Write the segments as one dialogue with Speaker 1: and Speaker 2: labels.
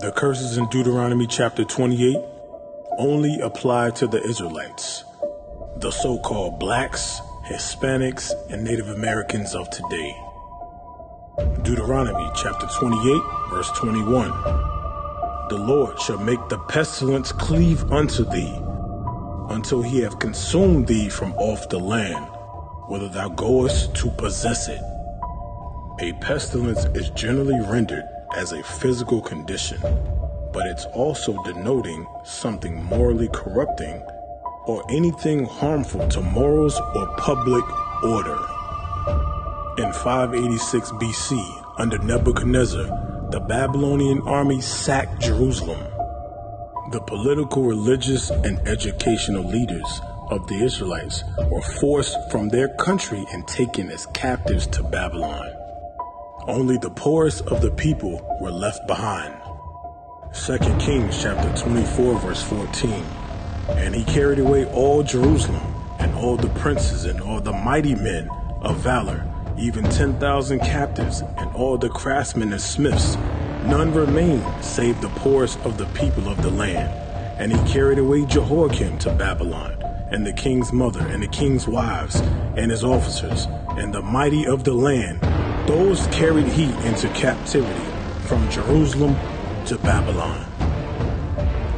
Speaker 1: The curses in Deuteronomy chapter 28 only apply to the Israelites, the so-called blacks, Hispanics, and Native Americans of today. Deuteronomy chapter 28, verse 21. The Lord shall make the pestilence cleave unto thee, until he have consumed thee from off the land, whither thou goest to possess it. A pestilence is generally rendered as a physical condition, but it's also denoting something morally corrupting or anything harmful to morals or public order. In 586 BC, under Nebuchadnezzar, the Babylonian army sacked Jerusalem. The political, religious, and educational leaders of the Israelites were forced from their country and taken as captives to Babylon. Only the poorest of the people were left behind. 2 Kings chapter 24, verse 14. And he carried away all Jerusalem, and all the princes, and all the mighty men of valor, even 10,000 captives, and all the craftsmen and smiths. None remained save the poorest of the people of the land. And he carried away Jehoiakim to Babylon, and the king's mother, and the king's wives, and his officers, and the mighty of the land. Those carried he into captivity from Jerusalem to Babylon.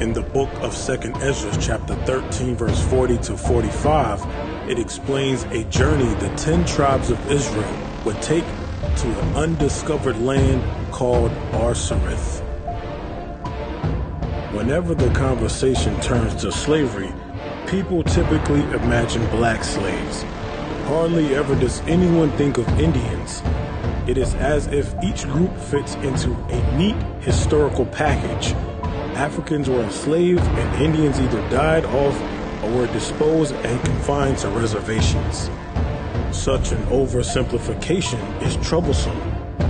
Speaker 1: In the book of 2nd Ezra, chapter 13, verse 40 to 45, it explains a journey the 10 tribes of Israel would take to an undiscovered land called Arsareth. Whenever the conversation turns to slavery, people typically imagine black slaves. Hardly ever does anyone think of Indians. It is as if each group fits into a neat historical package. Africans were enslaved and Indians either died off or were disposed and confined to reservations. Such an oversimplification is troublesome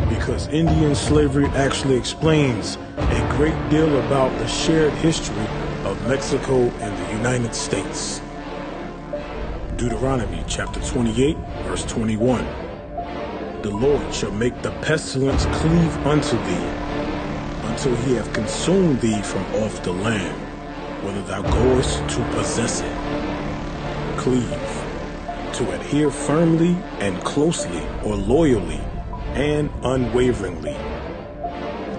Speaker 1: because Indian slavery actually explains a great deal about the shared history of Mexico and the United States. Deuteronomy chapter 28, verse 21. The Lord shall make the pestilence cleave unto thee, until he have consumed thee from off the land, whither thou goest to possess it. Cleave, to adhere firmly and closely or loyally and unwaveringly.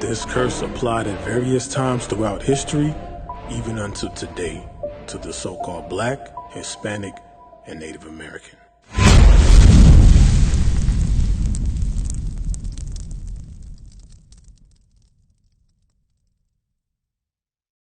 Speaker 1: This curse applied at various times throughout history, even until today, to the so-called black, Hispanic, and Native American.